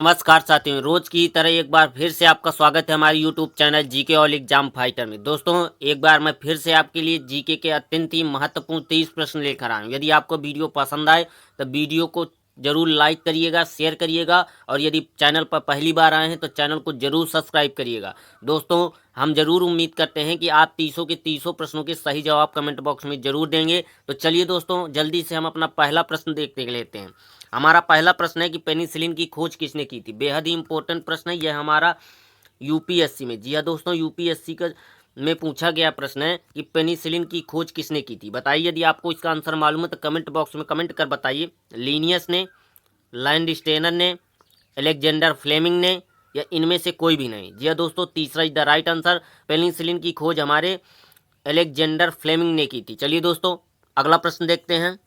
नमस्कार साथियों, रोज की तरह एक बार फिर से आपका स्वागत है हमारे YouTube channel GK all exam fighter में। दोस्तों, एक बार मैं फिर से आपके लिए जीके के अत्यंत ही महत्वपूर्ण 30 प्रश्न लेकर आया हूं। यदि आपको वीडियो पसंद आए तो वीडियो को जरूर लाइक करिएगा, शेयर करिएगा और यदि चैनल पर पहली बार आए हैं तो चैनल को जरूर सब्सक्राइब करिएगा। दोस्तों, हम जरूर उम्मीद करते हैं कि आप तीसों के तीसों प्रश्नों के सही जवाब कमेंट बॉक्स में जरूर देंगे। तो चलिए दोस्तों, जल्दी से हम अपना पहला प्रश्न देखते लेते हैं। हमारा पहला प्रश्न है कि पेनिसिलिन की खोज किसने की थी। बेहद ही इंपॉर्टेंट प्रश्न है यह हमारा यूपीएससी में। जी हाँ दोस्तों, यूपीएससी का में पूछा गया प्रश्न है कि पेनिसिलिन की खोज किसने की थी। बताइए, यदि आपको इसका आंसर मालूम है तो कमेंट बॉक्स में कमेंट कर बताइए। लीनियस ने, लैंडस्टेनर ने, अलेक्जेंडर फ्लेमिंग ने या इनमें से कोई भी नहीं। जी हाँ दोस्तों, तीसरा is the right answer. Penicillin की खोज हमारे अलेक्जेंडर फ्लेमिंग ने की थी। चलिए दोस्तों, अगला प्रश्न देखते हैं।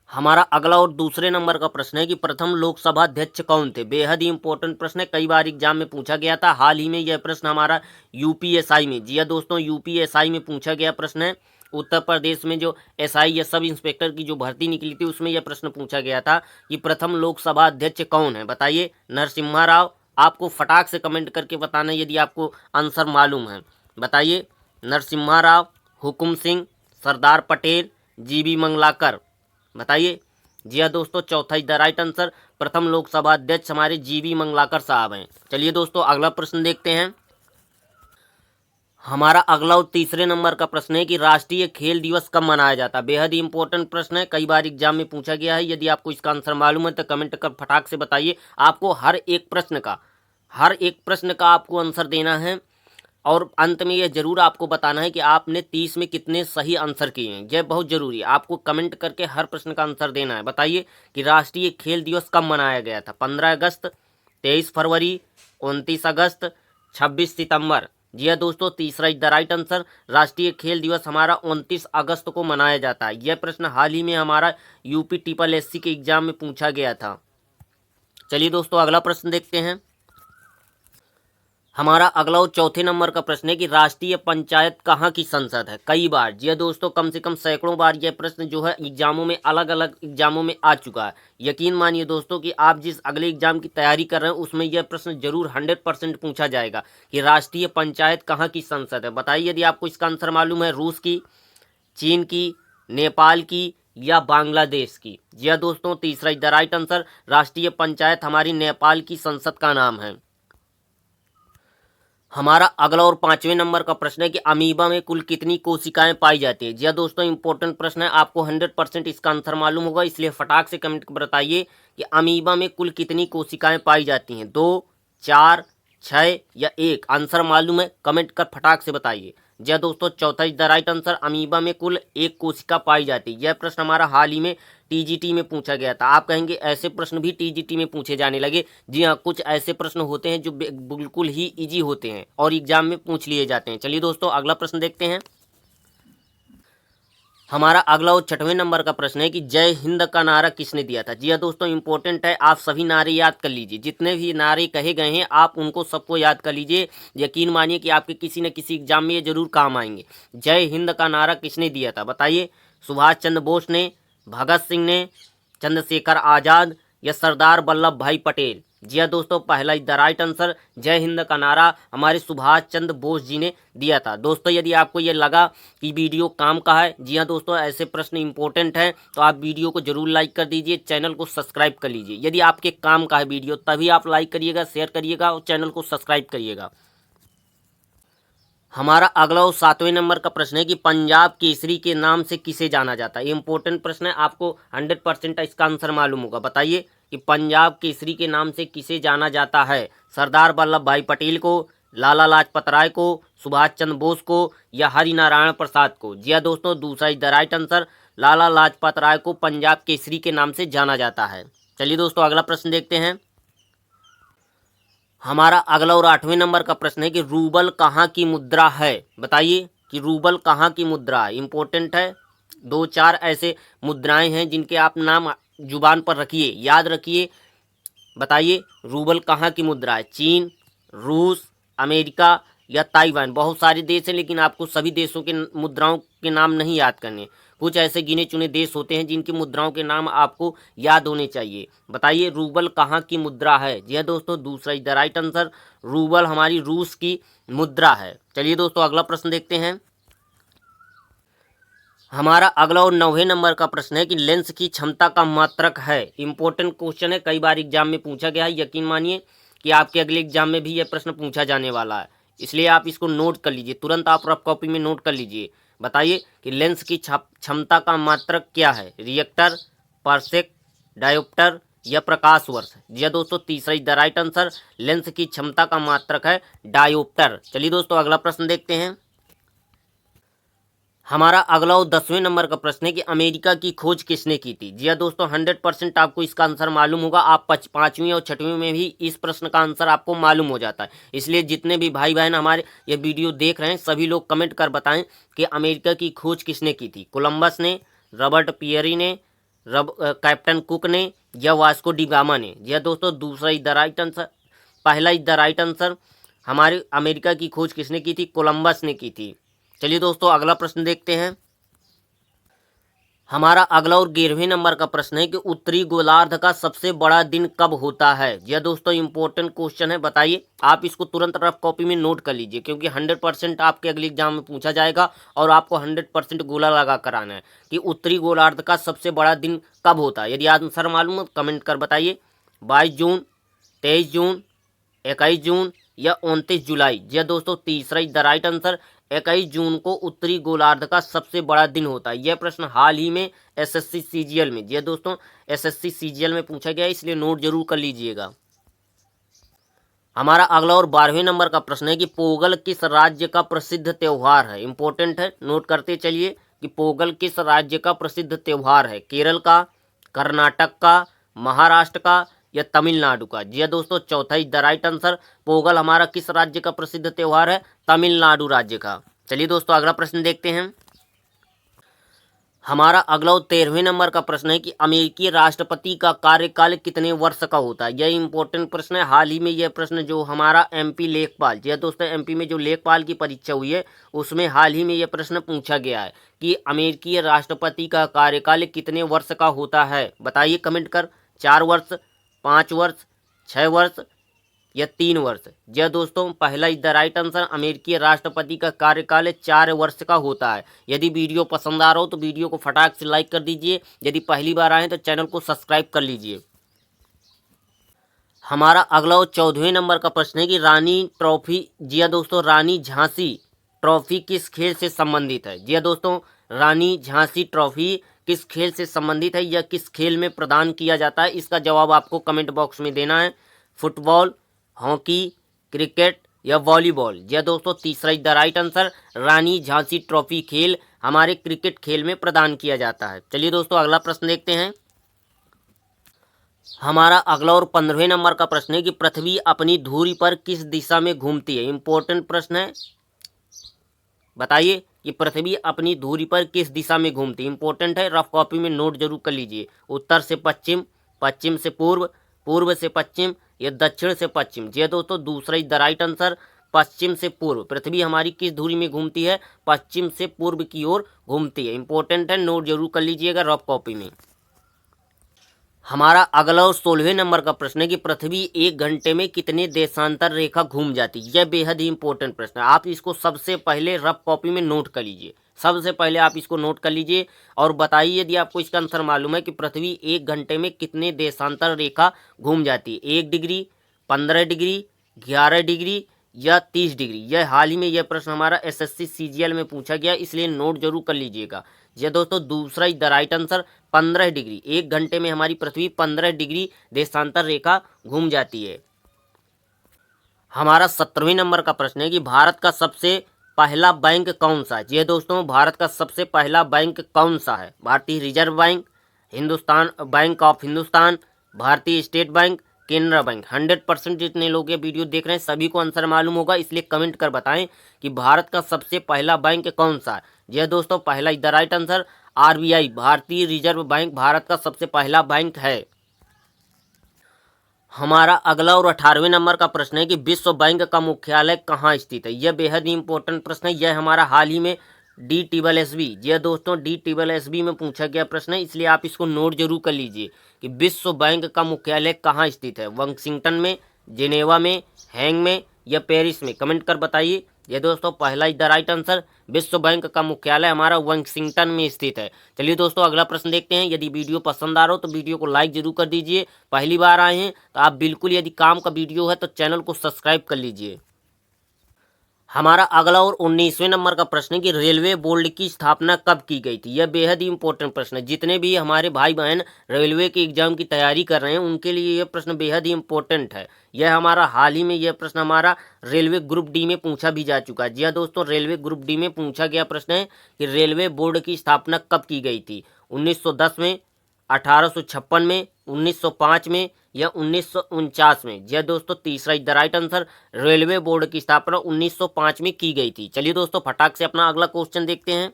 हमारा अगला और दूसरे नंबर का प्रश्न है कि प्रथम लोकसभा अध्यक्ष कौन थे। बेहद ही इंपॉर्टेंट प्रश्न है, कई बार एग्जाम में पूछा गया था। हाल ही में यह प्रश्न हमारा यूपीएसआई में, जी हाँ दोस्तों, यूपीएसआई में पूछा गया प्रश्न है। उत्तर प्रदेश में जो एसआई या सब इंस्पेक्टर की जो भर्ती निकली थी उसमें यह प्रश्न पूछा गया था कि प्रथम लोकसभा अध्यक्ष कौन है। बताइए, नरसिम्हा राव। आपको फटाक से कमेंट करके बताना यदि आपको आंसर मालूम है। बताइए, नरसिम्हा राव, हुकुम सिंह, सरदार पटेल, जीबी मंगलाकर। बताइए। जी हाँ दोस्तों, चौथा इज द राइट आंसर। प्रथम लोकसभा अध्यक्ष हमारे जीबी मंगलाकर साहब हैं। चलिए दोस्तों, अगला प्रश्न देखते हैं। हमारा अगला और तीसरे नंबर का प्रश्न है कि राष्ट्रीय खेल दिवस कब मनाया जाता है। बेहद ही इंपॉर्टेंट प्रश्न है, कई बार एग्जाम में पूछा गया है। यदि आपको इसका आंसर मालूम है तो कमेंट कर फटाक से बताइए। आपको हर एक प्रश्न का आपको आंसर देना है और अंत में यह जरूर आपको बताना है कि आपने 30 में कितने सही आंसर किए हैं। यह बहुत जरूरी है, आपको कमेंट करके हर प्रश्न का आंसर देना है। बताइए कि राष्ट्रीय खेल दिवस कब मनाया गया था। 15 अगस्त, 23 फरवरी, 29 अगस्त, 26 सितंबर। जी हाँ दोस्तों, तीसरा इज द राइट आंसर। राष्ट्रीय खेल दिवस हमारा 29 अगस्त को मनाया जाता है। यह प्रश्न हाल ही में हमारा यूपी ट्रिपल एससी के एग्जाम में पूछा गया था। चलिए दोस्तों, अगला प्रश्न देखते हैं। हमारा अगला और चौथे नंबर का प्रश्न है कि राष्ट्रीय पंचायत कहाँ की संसद है। कई बार, जी हाँ दोस्तों, कम से कम सैकड़ों बार यह प्रश्न जो है एग्जामों में, अलग अलग एग्जामों में आ चुका है। यकीन मानिए दोस्तों कि आप जिस अगले एग्जाम की तैयारी कर रहे हैं उसमें यह प्रश्न जरूर 100% पूछा जाएगा कि राष्ट्रीय पंचायत कहाँ की संसद है। बताइए, यदि आपको इसका आंसर मालूम है, रूस की, चीन की, नेपाल की या बांग्लादेश की। जी हाँ दोस्तों, तीसरा इज द राइट आंसर। राष्ट्रीय पंचायत हमारी नेपाल की संसद का नाम है। हमारा अगला और पांचवें नंबर का प्रश्न है कि अमीबा में कुल कितनी कोशिकाएं पाई जाती है। जी हाँ दोस्तों, इंपॉर्टेंट प्रश्न है, आपको 100% इसका आंसर मालूम होगा, इसलिए फटाक से कमेंट बताइए कि अमीबा में कुल कितनी कोशिकाएं पाई जाती हैं। 2, 4, 6 या 1। आंसर मालूम है, कमेंट कर फटाक से बताइए। जी हाँ दोस्तों, चौथा is the right answer. Amoeba में कुल 1 कोशिका पाई जाती है। यह प्रश्न हमारा हाल ही में टीजीटी में पूछा गया था। आप कहेंगे ऐसे प्रश्न भी टीजीटी में पूछे जाने लगे। जी हाँ, कुछ ऐसे प्रश्न होते हैं जो बिल्कुल ही इजी होते हैं और एग्जाम में पूछ लिए जाते हैं। चलिए दोस्तों, अगला प्रश्न देखते हैं। हमारा अगला और छठवें नंबर का प्रश्न है कि जय हिंद का नारा किसने दिया था। जी हाँ दोस्तों, इंपॉर्टेंट है, आप सभी नारे याद कर लीजिए। जितने भी नारे कहे गए हैं आप उनको सबको याद कर लीजिए। यकीन मानिए कि आपके किसी न किसी एग्जाम में ये जरूर काम आएंगे। जय हिंद का नारा किसने दिया था। बताइए, सुभाष चंद्र बोस ने, भगत सिंह ने, चंद्रशेखर आजाद या सरदार वल्लभ भाई पटेल। जी हाँ दोस्तों, पहला इज द राइट आंसर। जय हिंद का नारा हमारे सुभाष चंद्र बोस जी ने दिया था। दोस्तों, यदि आपको ये लगा कि वीडियो काम का है, जी हाँ दोस्तों, ऐसे प्रश्न इंपॉर्टेंट हैं तो आप वीडियो को जरूर लाइक कर दीजिए, चैनल को सब्सक्राइब कर लीजिए। यदि आपके काम का है वीडियो तभी आप लाइक करिएगा, शेयर करिएगा और चैनल को सब्सक्राइब करिएगा। हमारा अगला और सातवें नंबर का प्रश्न है कि पंजाब केसरी के नाम से किसे जाना जाता है। ये इंपॉर्टेंट प्रश्न है, आपको 100% इसका आंसर मालूम होगा। बताइए कि पंजाब केसरी के नाम से किसे जाना जाता है। सरदार वल्लभ भाई पटेल को, लाला लाजपत राय को, सुभाष चंद्र बोस को या हरि नारायण प्रसाद को। जी हाँ दोस्तों, दूसरा is the right answer. Lala Lajpat Rai को पंजाब केसरी के नाम से जाना जाता है। चलिए दोस्तों, अगला प्रश्न देखते हैं। हमारा अगला और आठवें नंबर का प्रश्न है कि रूबल कहाँ की मुद्रा है। बताइए कि रूबल कहाँ की मुद्रा है। इंपॉर्टेंट है, 2-4 ऐसे मुद्राएं हैं जिनके आप नाम जुबान पर रखिए, याद रखिए। बताइए, रूबल कहाँ की मुद्रा है। चीन, रूस, अमेरिका या ताइवान। बहुत सारे देश हैं लेकिन आपको सभी देशों के मुद्राओं के नाम नहीं याद करने। कुछ ऐसे गिने चुने देश होते हैं जिनकी मुद्राओं के नाम आपको याद होने चाहिए। बताइए रूबल कहाँ की मुद्रा है? जी हाँ दोस्तों, दूसरा is the right answer. Rouble हमारी रूस की मुद्रा है। चलिए दोस्तों अगला प्रश्न देखते हैं। हमारा अगला और 9वें नंबर का प्रश्न है कि लेंस की क्षमता का मात्रक है। इंपॉर्टेंट क्वेश्चन है, कई बार एग्जाम में पूछा गया है। यकीन मानिए कि आपके अगले एग्जाम में भी यह प्रश्न पूछा जाने वाला है, इसलिए आप इसको नोट कर लीजिए, तुरंत आप रफ कॉपी में नोट कर लीजिए। बताइए कि लेंस की क्षमता का मात्रक क्या है? रिएक्टर, पार्सेक, डायोप्टर या प्रकाश वर्ष? जी हाँ दोस्तों, तीसरा is the right answer. Lens की क्षमता का मात्रक है डायोप्टर। चलिए दोस्तों अगला प्रश्न देखते हैं। हमारा अगला और 10वें नंबर का प्रश्न है कि अमेरिका की खोज किसने की थी? जी हाँ दोस्तों, 100% आपको इसका आंसर मालूम होगा। आप 5वीं और 6वीं में भी इस प्रश्न का आंसर आपको मालूम हो जाता है। इसलिए जितने भी भाई बहन हमारे ये वीडियो देख रहे हैं सभी लोग कमेंट कर बताएं कि अमेरिका की खोज किसने की थी। कोलंबस ने, रॉबर्ट पियरी ने, कैप्टन कुक ने या वास्को डी गामा ने? जी हाँ दोस्तों, दूसरा इज द राइट आंसर, पहला इज द राइट आंसर। हमारे अमेरिका की खोज किसने की थी? कोलंबस ने की थी। चलिए दोस्तों अगला प्रश्न देखते हैं। हमारा अगला और 11वें नंबर का प्रश्न है कि उत्तरी गोलार्ध का सबसे बड़ा दिन कब होता है? यह दोस्तों इंपॉर्टेंट क्वेश्चन है। बताइए, आप इसको तुरंत रफ कॉपी में नोट कर लीजिए, क्योंकि 100% आपके अगले एग्जाम में पूछा जाएगा और आपको 100% गोला लगा कर आना है कि उत्तरी गोलार्ध का सबसे बड़ा दिन कब होता है। यदि आंसर मालूम हो कमेंट कर बताइए। 22 जून, 23 जून, 21 जून या 29 जुलाई? जी दोस्तों, तीसरा इज द राइट आंसर। 21 जून को उत्तरी गोलार्ध का सबसे बड़ा दिन होता है। यह प्रश्न हाल ही में एसएससी सीजीएल में, जी दोस्तों, एसएससी सीजीएल में पूछा गया है, इसलिए नोट जरूर कर लीजिएगा। हमारा अगला और 12वें नंबर का प्रश्न है कि पोगल किस राज्य का प्रसिद्ध त्योहार है? इंपॉर्टेंट है, नोट करते चलिए कि पोगल किस राज्य का प्रसिद्ध त्योहार है? केरल का, कर्नाटक का, महाराष्ट्र का या तमिलनाडु का? जी हाँ दोस्तों, चौथा is the right answer. Pongal हमारा किस राज्य का प्रसिद्ध त्योहार है? तमिलनाडु राज्य का। चलिए दोस्तों अगला प्रश्न देखते हैं। हमारा अगला और 13वें नंबर का प्रश्न है कि अमेरिकी राष्ट्रपति का कार्यकाल कितने वर्ष का होता है? यह इंपॉर्टेंट प्रश्न है। हाल ही में यह प्रश्न जो हमारा एमपी लेखपाल, जी दोस्तों, एमपी में जो लेखपाल की परीक्षा हुई है उसमें हाल ही में यह प्रश्न पूछा गया है कि अमेरिकी राष्ट्रपति का कार्यकाल कितने वर्ष का होता है। बताइए कमेंट कर। 4 वर्ष, 5 वर्ष, 6 वर्ष या 3 वर्ष? जी दोस्तों, पहला इज द राइट आंसर। अमेरिकी राष्ट्रपति का कार्यकाल 4 वर्ष का होता है। यदि वीडियो पसंद आ रहा हो तो वीडियो को फटाक से लाइक कर दीजिए। यदि पहली बार आए तो चैनल को सब्सक्राइब कर लीजिए। हमारा अगला और 14वें नंबर का प्रश्न है कि रानी ट्रॉफी, जी दोस्तों, रानी झांसी ट्रॉफी किस खेल से संबंधित है? जी दोस्तों, रानी झांसी ट्रॉफी किस खेल से संबंधित है या किस खेल में प्रदान किया जाता है? इसका जवाब आपको कमेंट बॉक्स में देना है। फुटबॉल, हॉकी, क्रिकेट या वॉलीबॉल? जी दोस्तों, तीसरा is the right answer. Rani Jhansi trophy खेल हमारे क्रिकेट खेल में प्रदान किया जाता है। चलिए दोस्तों अगला प्रश्न देखते हैं। हमारा अगला और 15वें नंबर का प्रश्न है कि पृथ्वी अपनी धुरी पर किस दिशा में घूमती है? इंपॉर्टेंट प्रश्न है। बताइए कि पृथ्वी अपनी धुरी पर किस दिशा में घूमती है। इंपॉर्टेंट है, रफ कॉपी में नोट जरूर कर लीजिए। उत्तर से पश्चिम, पश्चिम से पूर्व, पूर्व से पश्चिम या दक्षिण से पश्चिम? जी दोस्तों, दूसरा इज द राइट आंसर। पश्चिम से पूर्व। पृथ्वी हमारी किस धुरी में घूमती है? पश्चिम से पूर्व की ओर घूमती है। इंपॉर्टेंट है, नोट जरूर कर लीजिएगा रफ कॉपी में। हमारा अगला और 16वें नंबर का प्रश्न है कि पृथ्वी 1 घंटे में कितने देशांतर रेखा घूम जाती है? यह बेहद ही इंपॉर्टेंट प्रश्न है। आप इसको सबसे पहले रफ कॉपी में नोट कर लीजिए। सबसे पहले आप इसको नोट कर लीजिए और बताइए यदि आपको इसका आंसर मालूम है कि पृथ्वी 1 घंटे में कितने देशांतर रेखा घूम जाती है। 1 डिग्री, 15 डिग्री, 11 डिग्री या 30 डिग्री? यह हाल ही में यह प्रश्न हमारा एसएससी सीजीएल में पूछा गया, इसलिए नोट जरूर कर लीजिएगा। जी दोस्तों, दूसरा is the right answer. 15 degree. 1 घंटे में हमारी पृथ्वी 15 डिग्री देशांतर रेखा घूम जाती है। हमारा 17वें नंबर का प्रश्न है कि भारत का सबसे पहला बैंक कौन सा है? जी दोस्तों, भारत का सबसे पहला बैंक कौन सा है? भारतीय reserve bank, Hindustan bank of Hindustan, भारतीय स्टेट बैंक, केनरा बैंक? 100% जितने लोग ये वीडियो देख रहे हैं सभी को आंसर मालूम होगा, इसलिए कमेंट कर बताएं कि भारत का सबसे पहला बैंक कौन सा है। जी दोस्तों, पहला is the right answer. RBI, भारतीय रिजर्व बैंक, भारत का सबसे पहला बैंक है। हमारा अगला और 18वें नंबर का प्रश्न है कि विश्व बैंक का मुख्यालय कहाँ स्थित है? यह बेहद ही इंपॉर्टेंट प्रश्न है। यह हमारा हाल ही में DSSB। जी हाँ दोस्तों, DSSB में पूछा गया प्रश्न है, इसलिए आप इसको नोट जरूर कर लीजिए कि विश्व बैंक का मुख्यालय कहाँ स्थित है। वाशिंगटन में, जिनेवा में, हैंग में या पेरिस में? कमेंट कर बताइए। ये दोस्तों पहला इज द राइट आंसर। विश्व बैंक का मुख्यालय हमारा वाशिंगटन में स्थित है। चलिए दोस्तों अगला प्रश्न देखते हैं। यदि वीडियो पसंद आ रहा हो तो वीडियो को लाइक जरूर कर दीजिए। पहली बार आए हैं तो आप बिल्कुल, यदि काम का वीडियो है तो चैनल को सब्सक्राइब कर लीजिए। हमारा अगला और 19वें नंबर का प्रश्न है कि रेलवे बोर्ड की स्थापना कब की गई थी। यह बेहद ही इंपॉर्टेंट प्रश्न है। जितने भी हमारे भाई बहन रेलवे के एग्जाम की तैयारी कर रहे हैं उनके लिए यह प्रश्न बेहद ही इंपॉर्टेंट है। यह हमारा हाल ही में यह प्रश्न हमारा रेलवे ग्रुप डी में पूछा भी जा चुका है। जी हाँ दोस्तों, रेलवे ग्रुप डी में पूछा गया प्रश्न है कि रेलवे बोर्ड की स्थापना कब की गई थी। 1910 में, 1856 में, 1905 में या 1949 में? जी दोस्तों, तीसरा is the right answer. Railway board की स्थापना 1905 में की गई थी। चलिए दोस्तों फटाक से अपना अगला क्वेश्चन देखते हैं।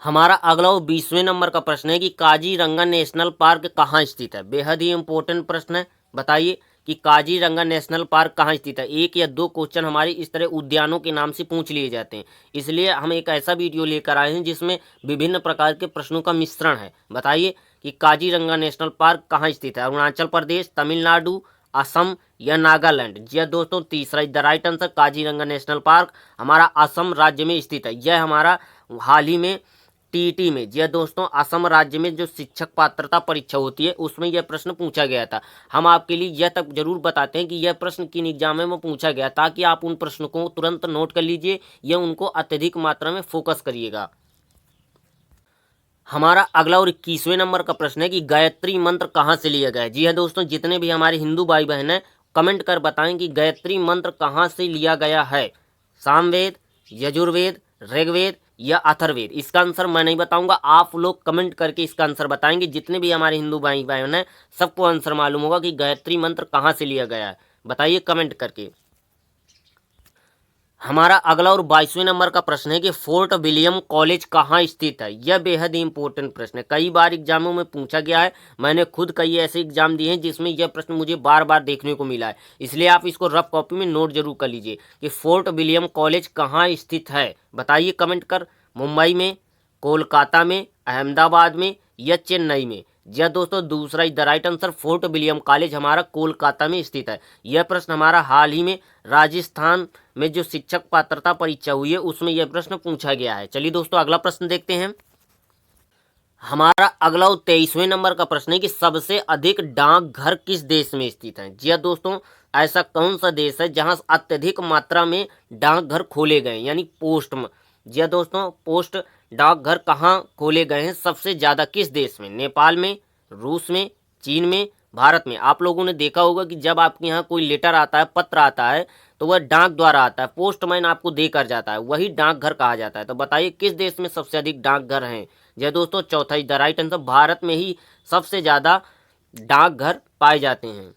हमारा अगला और 20वें नंबर का प्रश्न है कि काजीरंगा नेशनल पार्क कहाँ स्थित है। बेहद ही इंपॉर्टेंट प्रश्न है। बताइए कि काजीरंगा नेशनल पार्क कहाँ स्थित है। एक या दो क्वेश्चन हमारे इस तरह उद्यानों के नाम से पूछ लिए जाते हैं, इसलिए हम एक ऐसा वीडियो लेकर आए हैं जिसमें विभिन्न प्रकार के प्रश्नों का मिश्रण है। बताइए कि काजीरंगा नेशनल पार्क कहाँ स्थित है। अरुणाचल प्रदेश, तमिलनाडु, असम या नागालैंड? जी हाँ दोस्तों, तीसरा is the right answer. Kaziranga national park हमारा असम राज्य में स्थित है। यह हमारा हाल ही में टीईटी में, जी हाँ दोस्तों, असम राज्य में जो शिक्षक पात्रता परीक्षा होती है उसमें यह प्रश्न पूछा गया था। हम आपके लिए यह तक जरूर बताते हैं कि यह प्रश्न किन एग्जाम में पूछा गया, ताकि आप उन प्रश्नों को तुरंत नोट कर लीजिए या उनको अत्यधिक मात्रा में फोकस करिएगा। हमारा अगला और 21वें नंबर का प्रश्न है कि गायत्री मंत्र कहाँ से लिया गया है। जी हाँ दोस्तों, जितने भी हमारे हिंदू भाई बहन हैं कमेंट कर बताएं कि गायत्री मंत्र कहाँ से लिया गया है। सामवेद, यजुर्वेद, ऋग्वेद या अथर्ववेद? इसका आंसर मैं नहीं बताऊंगा, आप लोग कमेंट करके इसका आंसर बताएंगे। जितने भी हमारे हिंदू भाई बहन हैं सबको आंसर मालूम होगा कि गायत्री मंत्र कहाँ से लिया गया है। बताइए कमेंट करके। हमारा अगला और 22वें नंबर का प्रश्न है कि फोर्ट विलियम कॉलेज कहाँ स्थित है। यह बेहद ही इंपॉर्टेंट प्रश्न है, कई बार एग्जामों में पूछा गया है। मैंने खुद कई ऐसे एग्जाम दिए हैं जिसमें यह प्रश्न मुझे बार बार देखने को मिला है, इसलिए आप इसको रफ कॉपी में नोट जरूर कर लीजिए कि फोर्ट विलियम कॉलेज कहाँ स्थित है। बताइए कमेंट कर। मुंबई में, कोलकाता में, अहमदाबाद में या चेन्नई में? जी हाँ दोस्तों, दूसरा is the right answer. Fort William college हमारा कोलकाता में स्थित है। यह प्रश्न हमारा हाल ही में राजस्थान में जो शिक्षक पात्रता परीक्षा हुई है उसमें यह प्रश्न पूछा गया है। चलिए दोस्तों अगला प्रश्न देखते हैं। हमारा अगला और 23वें नंबर का प्रश्न है कि सबसे अधिक डाकघर किस देश में स्थित है। जी हाँ दोस्तों, ऐसा कौन सा देश है जहां अत्यधिक मात्रा में डाकघर खोले गए, यानी पोस्ट। जी हाँ दोस्तों, पोस्ट डाकघर कहाँ खोले गए हैं सबसे ज़्यादा, किस देश में? नेपाल में, रूस में, चीन में, भारत में? आप लोगों ने देखा होगा कि जब आपके यहाँ कोई लेटर आता है, पत्र आता है, तो वह डाक द्वारा आता है, पोस्टमैन आपको देकर जाता है, वही डाकघर कहा जाता है। तो बताइए किस देश में सबसे अधिक डाकघर हैं। जी दोस्तों, चौथा is the right answer. Bharat में ही सबसे ज़्यादा डाकघर पाए जाते हैं।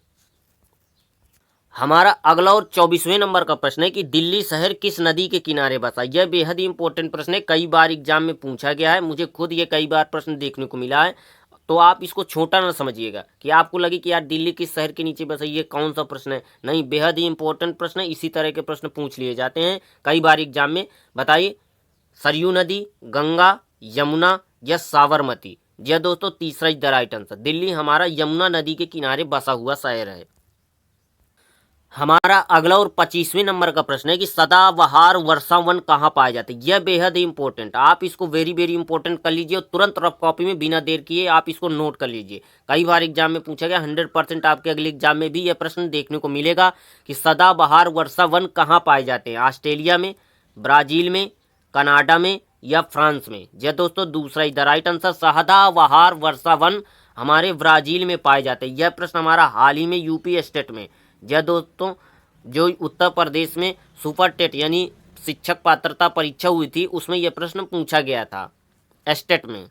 हमारा अगला और 24वें नंबर का प्रश्न है कि दिल्ली शहर किस नदी के किनारे बसा। यह बेहद ही इंपॉर्टेंट प्रश्न है, कई बार एग्जाम में पूछा गया है, मुझे खुद ये कई बार प्रश्न देखने को मिला है। तो आप इसको छोटा ना समझिएगा कि आपको लगे कि यार दिल्ली किस शहर के नीचे बसा, ये कौन सा प्रश्न है। नहीं, बेहद ही इंपॉर्टेंट प्रश्न है, इसी तरह के प्रश्न पूछ लिए जाते हैं कई बार एग्जाम में। बताइए, सरयू नदी, गंगा, यमुना या साबरमती? जी दोस्तों, तीसरा is the right answer. Delhi हमारा यमुना नदी के किनारे बसा हुआ शहर है। हमारा अगला और 25वें नंबर का प्रश्न है कि सदाबहार वर्षा वन कहाँ पाए जाते हैं। यह बेहद ही इंपॉर्टेंट, आप इसको वेरी वेरी इंपॉर्टेंट कर लीजिए और तुरंत रफ कॉपी में बिना देर किए आप इसको नोट कर लीजिए। कई बार एग्जाम में पूछा गया, 100% आपके अगले एग्जाम में भी यह प्रश्न देखने को मिलेगा कि सदाबहार वर्षा वन कहाँ पाए जाते हैं। ऑस्ट्रेलिया में, ब्राजील में, कनाडा में या फ्रांस में? जी दोस्तों, दूसरा इज द राइट आंसर। सदाबहार वर्षा वन हमारे ब्राजील में पाए जाते हैं। यह प्रश्न हमारा हाल ही में यूपी स्टेट में, जी दोस्तों, जो उत्तर प्रदेश में सुपर टेट यानी शिक्षक पात्रता परीक्षा हुई थी उसमें यह प्रश्न पूछा गया था स्टेट में।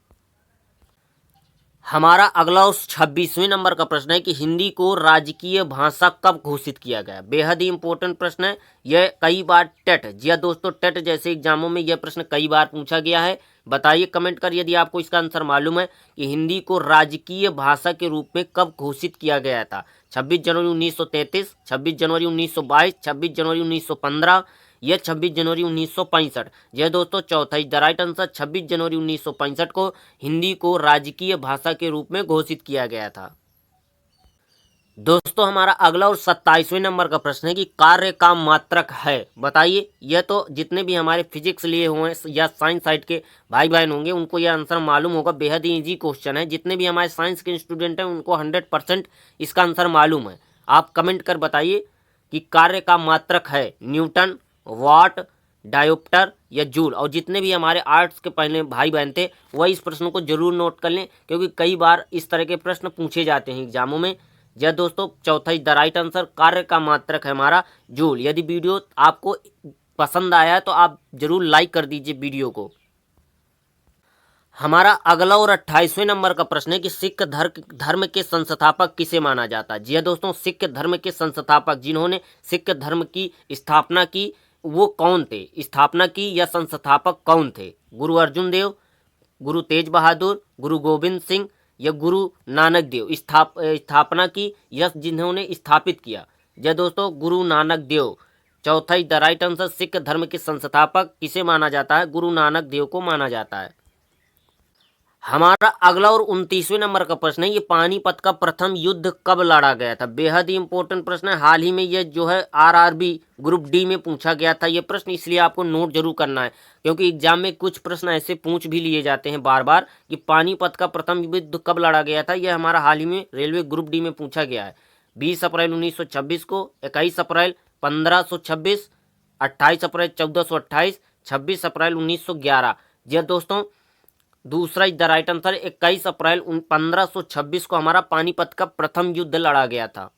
हमारा अगला और 26वें नंबर का प्रश्न है कि हिंदी को राजकीय भाषा कब घोषित किया गया। बेहद ही इंपॉर्टेंट प्रश्न है, यह कई बार टेट, जी दोस्तों, टेट जैसे एग्जामों में यह प्रश्न कई बार पूछा गया है। बताइए कमेंट कर यदि आपको इसका आंसर मालूम है कि हिंदी को राजकीय भाषा के रूप में कब घोषित किया गया था। 26 जनवरी 1933, 26 जनवरी 1922, 26 जनवरी 1915 यह 26 जनवरी 1965। यह दोस्तों चौथा इज द राइट आंसर। 26 जनवरी 1965 को हिंदी को राजकीय भाषा के रूप में घोषित किया गया था। दोस्तों हमारा अगला और 27वें नंबर का प्रश्न है कि कार्य का मात्रक है, बताइए। यह तो जितने भी हमारे फिजिक्स लिए हुए या साइंस साइड के भाई बहन होंगे उनको यह आंसर मालूम होगा। बेहद ही इजी क्वेश्चन है। जितने भी हमारे साइंस के स्टूडेंट हैं उनको 100% इसका आंसर मालूम है। आप कमेंट कर बताइए कि कार्य का मात्रक है न्यूटन, वाट, डायोप्टर या जूल। और जितने भी हमारे आर्ट्स के पहले भाई बहन थे वह इस प्रश्न को जरूर नोट कर लें, क्योंकि कई बार इस तरह के प्रश्न पूछे जाते हैं एग्जामों में। यह दोस्तों चौथा द राइट आंसर। कार्य का मात्रक है हमारा जूल। यदि वीडियो आपको पसंद आया है तो आप जरूर लाइक कर दीजिए वीडियो को। हमारा अगला और 28वें नंबर का प्रश्न है कि सिख धर्म के संस्थापक किसे माना जाता है। जी हाँ दोस्तों, सिख धर्म के संस्थापक जिन्होंने सिख धर्म की स्थापना की वो कौन थे, स्थापना की या संस्थापक कौन थे? गुरु अर्जुन देव, गुरु तेज बहादुर, गुरु गोविंद सिंह या गुरु नानक देव। स्थापना की या जिन्होंने स्थापित किया। जय दोस्तों गुरु नानक देव। चौथा द राइट आंसर। सिख धर्म के संस्थापक किसे माना जाता है? गुरु नानक देव को माना जाता है। हमारा अगला और 29वें नंबर का प्रश्न है, ये पानीपत का प्रथम युद्ध कब लड़ा गया था? बेहद ही इंपॉर्टेंट प्रश्न है। हाल ही में ये जो है आरआरबी ग्रुप डी में पूछा गया था ये प्रश्न, इसलिए आपको नोट जरूर करना है, क्योंकि एग्जाम में कुछ प्रश्न ऐसे पूछ भी लिए जाते हैं बार बार कि पानीपत का प्रथम युद्ध कब लड़ा गया था। यह हमारा हाल ही में रेलवे ग्रुप डी में पूछा गया है। 20 अप्रैल 1926 को, 21 अप्रैल 1526, 28 अप्रैल 1428, 26 अप्रैल 1911। यह दोस्तों दूसरा द राइट आंसर। 21 अप्रैल 1526 को हमारा पानीपत का प्रथम युद्ध लड़ा गया था।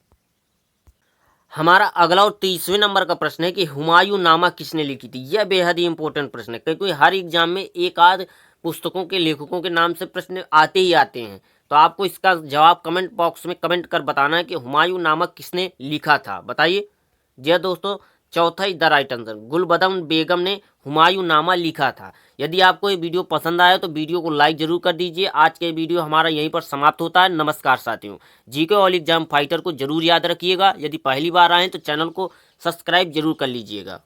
हमारा अगला और 30वें नंबर का प्रश्न है कि हुमायूं नामा किसने लिखी थी? यह बेहद ही इंपॉर्टेंट प्रश्न है, क्योंकि हर एग्जाम में एक आध पुस्तकों के लेखकों के नाम से प्रश्न आते ही आते हैं। तो आपको इसका जवाब कमेंट बॉक्स में कमेंट कर बताना है कि हुमायूं नामा किसने लिखा था, बताइए। जी दोस्तों चौथा द राइट आंसर। गुलबदन बेगम ने हुमायूं नामा लिखा था। यदि आपको ये वीडियो पसंद आया तो वीडियो को लाइक जरूर कर दीजिए। आज के वीडियो हमारा यहीं पर समाप्त होता है। नमस्कार साथियों। जीके ऑल एग्जाम फाइटर को जरूर याद रखिएगा। यदि पहली बार आए तो चैनल को सब्सक्राइब जरूर कर लीजिएगा।